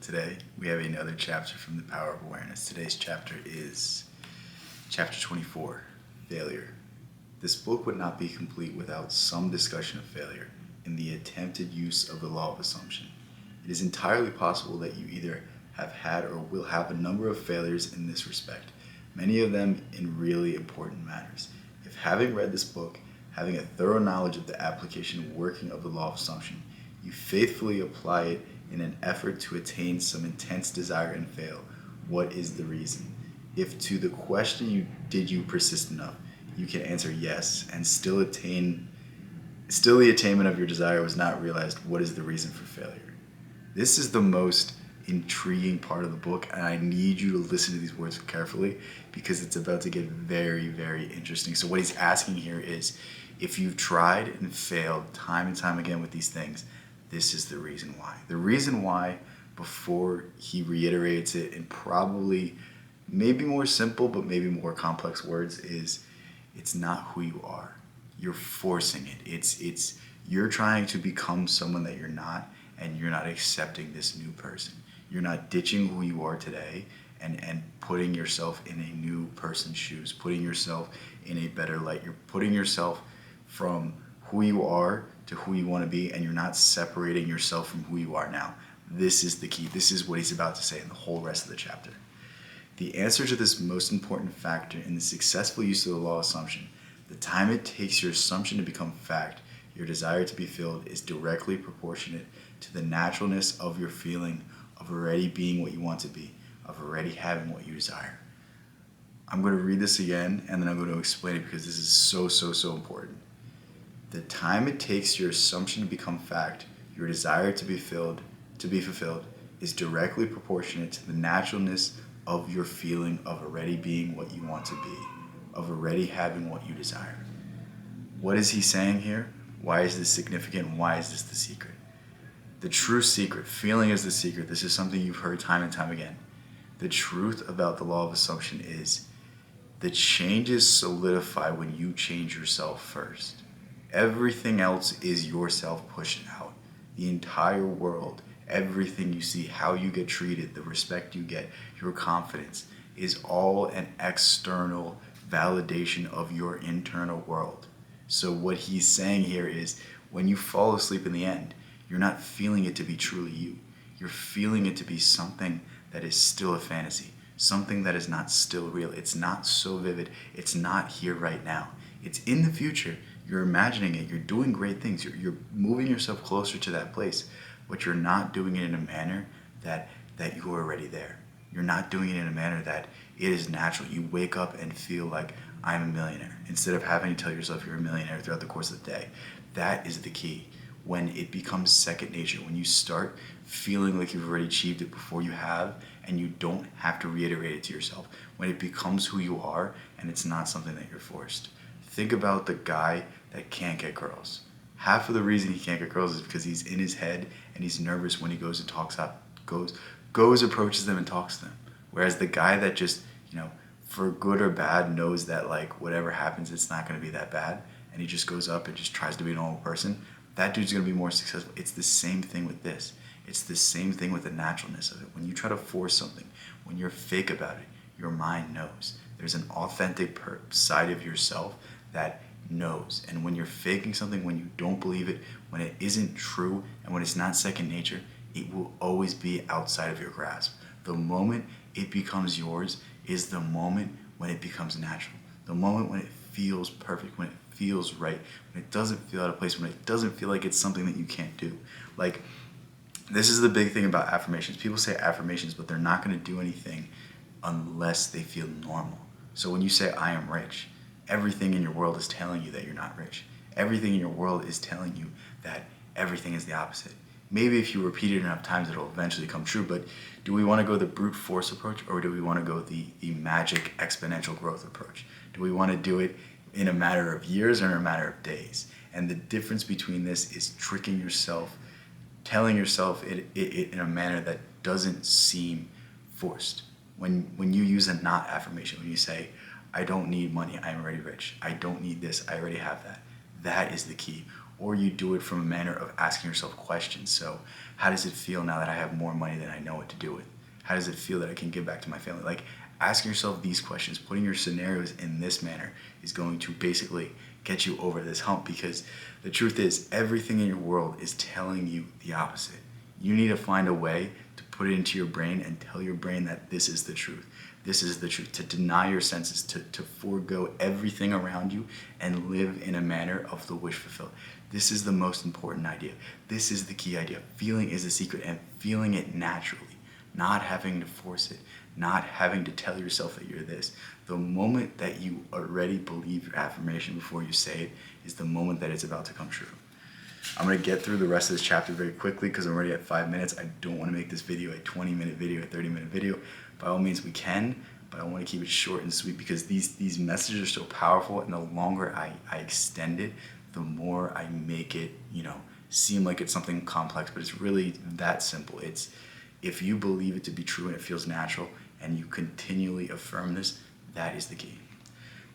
Today we have another chapter from the Power of Awareness. Today's chapter is chapter 24, Failure. This book would not be complete without some discussion of failure in the attempted use of the law of assumption. It is entirely possible that you either have had or will have a number of failures in this respect, many of them in really important matters. If having read this book, having a thorough knowledge of the application and working of the law of assumption, you faithfully apply it in an effort to attain some intense desire and fail, what is the reason? If to the question did you persist enough, you can answer yes and still the attainment of your desire was not realized, what is the reason for failure? This is the most intriguing part of the book, and I need you to listen to these words carefully because it's about to get very, very interesting. So what he's asking here is, if you've tried and failed time and time again with these things, this is the reason why. The reason why, before he reiterates it in probably maybe more simple but maybe more complex words, is it's not who you are. You're forcing it. It's you're trying to become someone that you're not, and you're not accepting this new person. You're not ditching who you are today and putting yourself in a new person's shoes, putting yourself in a better light. You're putting yourself from who you are to who you want to be, and you're not separating yourself from who you are now. This is the key. This is what he's about to say in the whole rest of the chapter. The answer to this most important factor in the successful use of the law of assumption, the time it takes your assumption to become fact, your desire to be filled, is directly proportionate to the naturalness of your feeling of already being what you want to be, of already having what you desire. I'm going to read this again, and then I'm going to explain it because this is so important. The time it takes your assumption to become fact, your desire to be fulfilled, is directly proportionate to the naturalness of your feeling of already being what you want to be, of already having what you desire. What is he saying here? Why is this significant? Why is this the secret? The true secret, feeling is the secret. This is something you've heard time and time again. The truth about the law of assumption is the changes solidify when you change yourself first. Everything else is yourself pushed out. The entire world, everything you see, how you get treated, the respect you get, your confidence, is all an external validation of your internal world. So what he's saying here is, when you fall asleep in the end, you're not feeling it to be truly you. You're feeling it to be something that is still a fantasy, something that is not still real. It's not so vivid. It's not here right now. It's in the future. You're imagining it. You're doing great things. You're moving yourself closer to that place, but you're not doing it in a manner that you're already there. You're not doing it in a manner that it is natural. You wake up and feel like, I'm a millionaire, instead of having to tell yourself you're a millionaire throughout the course of the day. That is the key. When it becomes second nature, when you start feeling like you've already achieved it before you have, and you don't have to reiterate it to yourself, when it becomes who you are and it's not something that you're forced. Think about the guy that can't get girls. Half of the reason he can't get girls is because he's in his head and he's nervous when he goes and approaches them and talks to them. Whereas the guy that just, for good or bad, knows that like whatever happens, it's not going to be that bad, and he just goes up and just tries to be a normal person, that dude's going to be more successful. It's the same thing with this. It's the same thing with the naturalness of it. When you try to force something, when you're fake about it, your mind knows. There's an authentic side of yourself that knows. And when you're faking something, when you don't believe it, when it isn't true, and when it's not second nature, it will always be outside of your grasp. The moment it becomes yours is the moment when it becomes natural. The moment when it feels perfect, when it feels right, when it doesn't feel out of place, when it doesn't feel like it's something that you can't do. Like, this is the big thing about affirmations. People say affirmations, but they're not going to do anything unless they feel normal. So when you say, I am rich, everything in your world is telling you that you're not rich. Everything in your world is telling you that everything is the opposite. Maybe if you repeat it enough times, it'll eventually come true, but do we want to go the brute force approach, or do we want to go the magic exponential growth approach? Do we want to do it in a matter of years or in a matter of days? And the difference between this is tricking yourself, telling yourself it in a manner that doesn't seem forced. When you use a not affirmation, when you say, I don't need money, I'm already rich. I don't need this, I already have that. That is the key. or you do it from a manner of asking yourself questions. So how does it feel now that I have more money than I know what to do with? How does it feel that I can give back to my family? Like, asking yourself these questions, putting your scenarios in this manner is going to basically get you over this hump, because the truth is everything in your world is telling you the opposite. You need to find a way to put it into your brain and tell your brain that this is the truth. This is the truth. To deny your senses, to forego everything around you and live in a manner of the wish fulfilled. This is the most important idea. This is the key idea. Feeling is the secret, and feeling it naturally, not having to force it, not having to tell yourself that you're this. The moment that you already believe your affirmation before you say it is the moment that it's about to come true. I'm going to get through the rest of this chapter very quickly because I'm already at 5 minutes. I don't want to make this video a 20-minute video, a 30-minute video. By all means, we can, but I want to keep it short and sweet because these messages are so powerful, and the longer I extend it, the more I make it, seem like it's something complex, but it's really that simple. It's, if you believe it to be true and it feels natural and you continually affirm this, that is the key.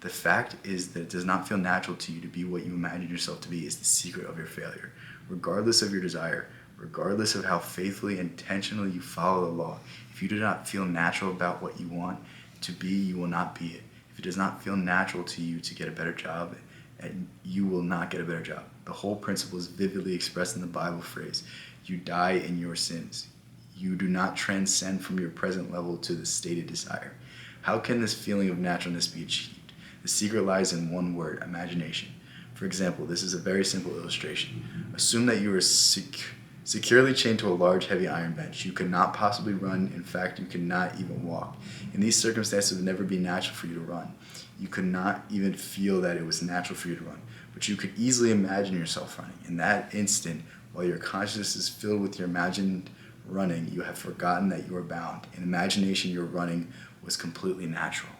The fact is that it does not feel natural to you to be what you imagine yourself to be is the secret of your failure. Regardless of your desire, regardless of how faithfully and intentionally you follow the law, if you do not feel natural about what you want to be, you will not be it. If it does not feel natural to you to get a better job, and you will not get a better job. The whole principle is vividly expressed in the Bible phrase, you die in your sins. You do not transcend from your present level to the stated desire. How can this feeling of naturalness be achieved? The secret lies in one word, imagination. For example, this is a very simple illustration. Assume that you are securely chained to a large, heavy iron bench. You could not possibly run. In fact, you cannot even walk. In these circumstances, it would never be natural for you to run. You could not even feel that it was natural for you to run. But you could easily imagine yourself running. In that instant, while your consciousness is filled with your imagined running, you have forgotten that you are bound. In imagination, your running was completely natural.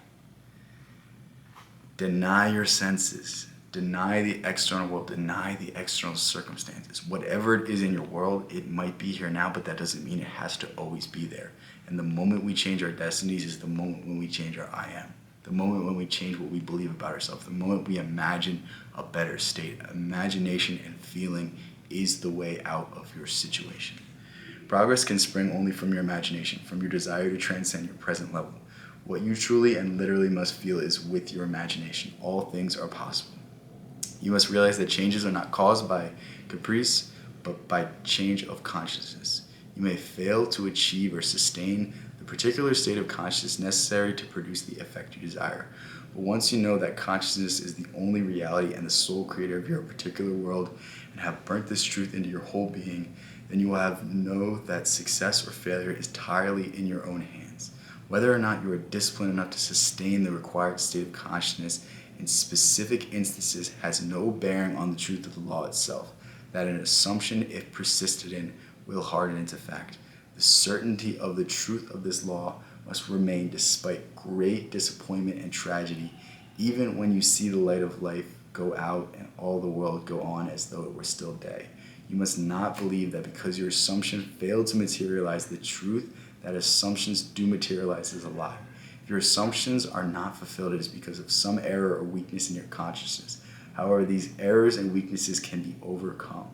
Deny your senses. Deny the external world. Deny the external circumstances. Whatever it is in your world, it might be here now, but that doesn't mean it has to always be there. And the moment we change our destinies is the moment when we change our I am. The moment when we change what we believe about ourselves. The moment we imagine a better state. Imagination and feeling is the way out of your situation. Progress can spring only from your imagination, from your desire to transcend your present level. What you truly and literally must feel is with your imagination. All things are possible. You must realize that changes are not caused by caprice, but by change of consciousness. You may fail to achieve or sustain the particular state of consciousness necessary to produce the effect you desire. But once you know that consciousness is the only reality and the sole creator of your particular world, and have burnt this truth into your whole being, then you will know that success or failure is entirely in your own hands. Whether or not you are disciplined enough to sustain the required state of consciousness in specific instances has no bearing on the truth of the law itself, that an assumption, if persisted in, will harden into fact. The certainty of the truth of this law must remain despite great disappointment and tragedy, even when you see the light of life go out and all the world go on as though it were still day. You must not believe that because your assumption failed to materialize the truth, that assumptions do materialize as a lie. If your assumptions are not fulfilled, it is because of some error or weakness in your consciousness. However, these errors and weaknesses can be overcome.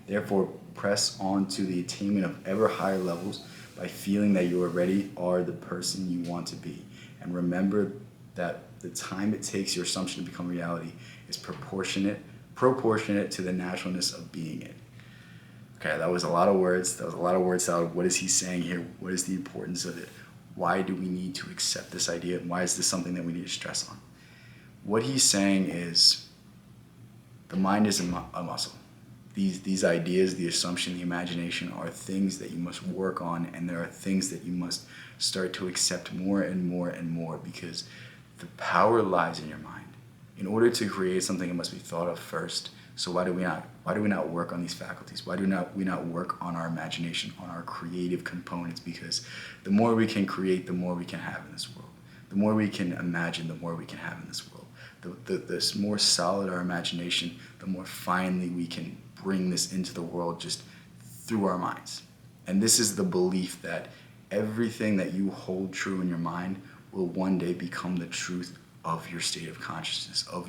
Therefore, press on to the attainment of ever higher levels by feeling that you already are the person you want to be. And remember that the time it takes your assumption to become reality is proportionate to the naturalness of being it. Okay, that was a lot of words. Salad. What is he saying here? What is the importance of it? Why do we need to accept this idea? And why is this something that we need to stress on? What he's saying is the mind is a muscle. These ideas, the assumption, the imagination are things that you must work on, and there are things that you must start to accept more and more and more, because the power lies in your mind. In order to create something, it must be thought of first. So why do we not work on these faculties? Why do we not work on our imagination, on our creative components? Because the more we can create, the more we can have in this world. The more we can imagine, the more we can have in this world. The more solid our imagination, the more finely we can bring this into the world just through our minds. And this is the belief that everything that you hold true in your mind will one day become the truth of your state of consciousness, of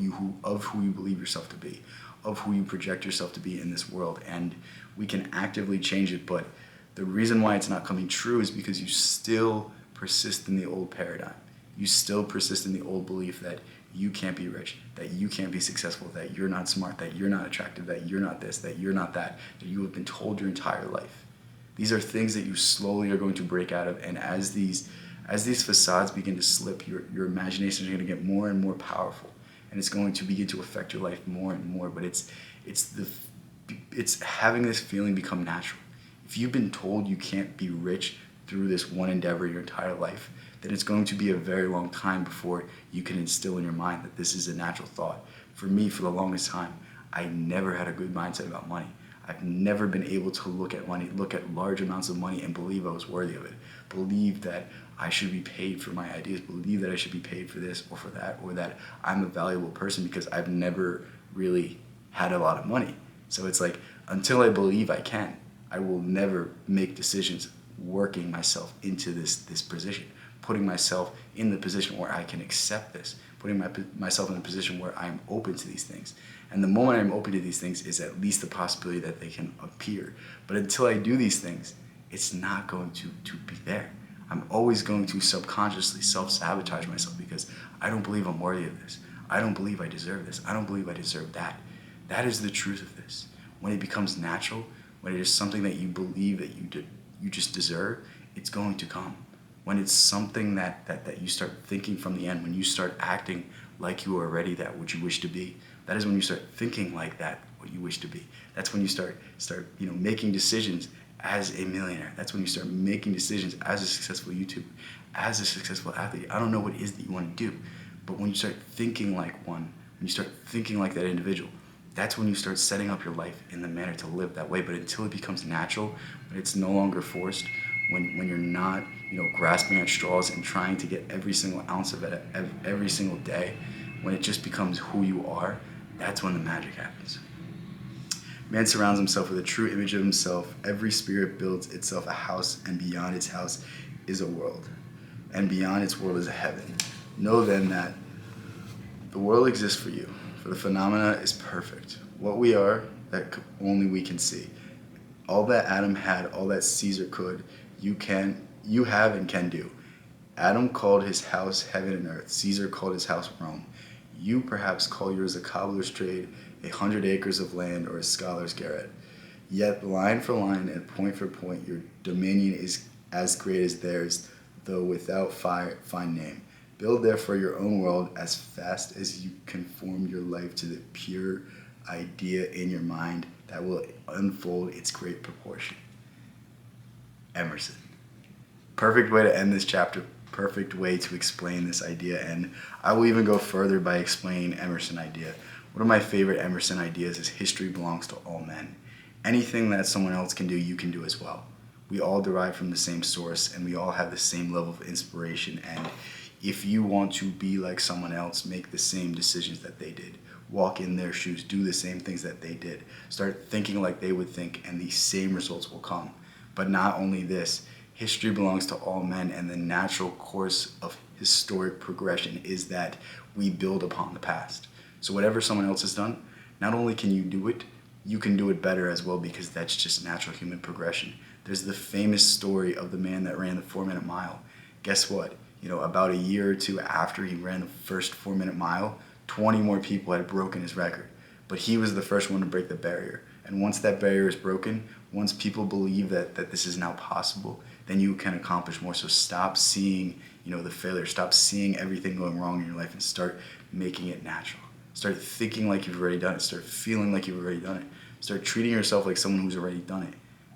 who you believe yourself to be. of who you project yourself to be in this world, and we can actively change it. But the reason why it's not coming true is because you still persist in the old paradigm. You still persist in the old belief that you can't be rich, that you can't be successful, that you're not smart, that you're not attractive, that you're not this, that you're not that you have been told your entire life. These are things that you slowly are going to break out of, and as these facades begin to slip, your imagination is going to get more and more powerful, and it's going to begin to affect your life more and more. But it's having this feeling become natural. If you've been told you can't be rich through this one endeavor your entire life, then it's going to be a very long time before you can instill in your mind that this is a natural thought. For me, for the longest time, I never had a good mindset about money. I've never been able to look at money, look at large amounts of money and believe I was worthy of it. Believe that I should be paid for my ideas. Believe that I should be paid for this or for that, or that I'm a valuable person, because I've never really had a lot of money. So it's like, until I believe I can, I will never make decisions working myself into this position, putting myself in the position where I can accept this, putting myself in a position where I'm open to these things. And the moment I'm open to these things is at least the possibility that they can appear. But until I do these things, it's not going to be there. I'm always going to subconsciously self-sabotage myself because I don't believe I'm worthy of this. I don't believe I deserve this. I don't believe I deserve that. That is the truth of this. When it becomes natural, when it is something that you believe that you just deserve, it's going to come. When it's something that you start thinking from the end, when you start acting like you are already that what you wish to be, that is when you start thinking like that what you wish to be. That's when you start making decisions as a millionaire. That's when you start making decisions as a successful YouTuber, as a successful athlete. I don't know what it is that you want to do, but when you start thinking like one, when you start thinking like that individual, that's when you start setting up your life in the manner to live that way. But until it becomes natural, when it's no longer forced, when you're not grasping at straws and trying to get every single ounce of it every single day, when it just becomes who you are, that's when the magic happens. Man surrounds himself with a true image of himself. Every spirit builds itself a house, and beyond its house is a world, and beyond its world is a heaven. Know then that the world exists for you, for the phenomena is perfect. What we are, that only we can see. All that Adam had, all that Caesar could, you have and can do. Adam called his house heaven and earth. Caesar called his house Rome. You perhaps call yours a cobbler's trade, 100 acres of land, or a scholar's garret. Yet line for line and point for point, your dominion is as great as theirs, though without fine name. Build therefore your own world as fast as you conform your life to the pure idea in your mind that will unfold its great proportion. Emerson. Perfect way to end this chapter, perfect way to explain this idea, and I will even go further by explaining Emerson idea. One of my favorite Emerson ideas is history belongs to all men. Anything that someone else can do, you can do as well. We all derive from the same source, and we all have the same level of inspiration, and if you want to be like someone else, make the same decisions that they did. Walk in their shoes, do the same things that they did. Start thinking like they would think, and these same results will come. But not only this, history belongs to all men, and the natural course of historic progression is that we build upon the past. So whatever someone else has done, not only can you do it, you can do it better as well, because that's just natural human progression. There's the famous story of the man that ran the 4-minute mile. Guess what? About a year or two after he ran the first 4-minute mile, 20 more people had broken his record. But he was the first one to break the barrier. And once that barrier is broken, once people believe that this is now possible, then you can accomplish more. So stop seeing, the failure. Stop seeing everything going wrong in your life and start making it natural. Start thinking like you've already done it. Start feeling like you've already done it. Start treating yourself like someone who's already done it.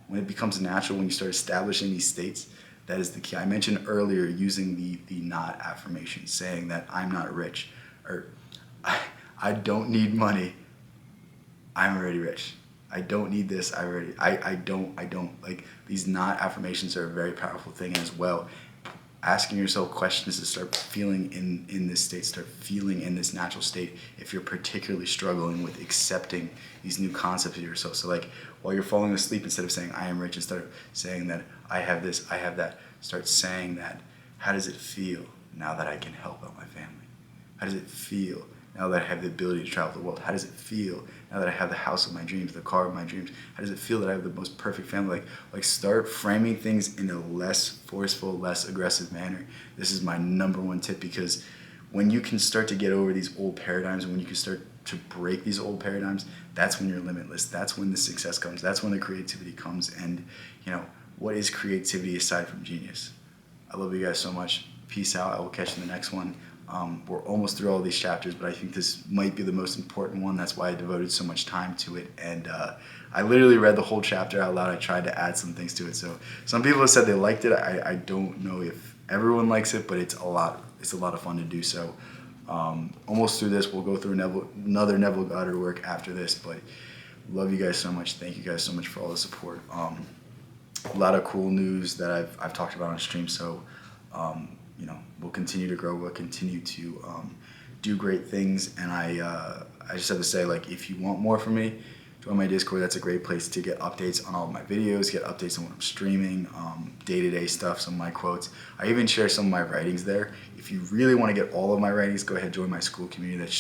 When it becomes natural, when you start establishing these states, that is the key. I mentioned earlier using the not affirmation, saying that I'm not rich, or I don't need money, I'm already rich. I don't need this, I don't. Like, these not affirmations are a very powerful thing as well. Asking yourself questions to start feeling in this state, start feeling in this natural state if you're particularly struggling with accepting these new concepts of yourself. So like, while you're falling asleep, instead of saying I am rich, instead of saying that I have this, I have that, start saying that, how does it feel now that I can help out my family? How does it feel now that I have the ability to travel the world? How does it feel now that I have the house of my dreams, the car of my dreams, how does it feel that I have the most perfect family? Like start framing things in a less forceful, less aggressive manner. This is my number one tip, because when you can start to get over these old paradigms, and when you can start to break these old paradigms, that's when you're limitless. That's when the success comes. That's when the creativity comes. And what is creativity aside from genius? I love you guys so much. Peace out. I will catch you in the next one. We're almost through all these chapters, but I think this might be the most important one. That's why I devoted so much time to it. And I literally read the whole chapter out loud. I tried to add some things to it. So some people have said they liked it. I don't know if everyone likes it, but it's a lot of fun to do. So almost through this. We'll go through another Neville Goddard work after this. But love you guys so much. Thank you guys so much for all the support. A lot of cool news that I've talked about on stream. So we'll continue to grow. We'll continue to do great things. And I just have to say, like, if you want more from me, join my Discord. That's a great place to get updates on all of my videos, get updates on what I'm streaming, day-to-day stuff, some of my quotes. I even share some of my writings there. If you really want to get all of my writings, go ahead, join my school community.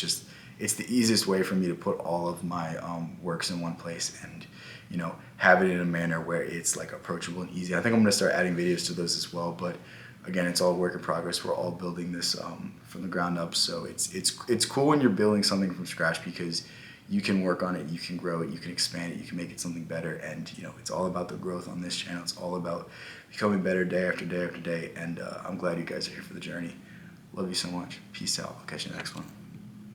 It's the easiest way for me to put all of my works in one place and have it in a manner where it's like approachable and easy. I think I'm going to start adding videos to those as well, but again, it's all work in progress. We're all building this from the ground up. So it's cool when you're building something from scratch, because you can work on it, you can grow it, you can expand it, you can make it something better. And it's all about the growth on this channel. It's all about becoming better day after day after day. And I'm glad you guys are here for the journey. Love you so much. Peace out. I'll catch you in the next one.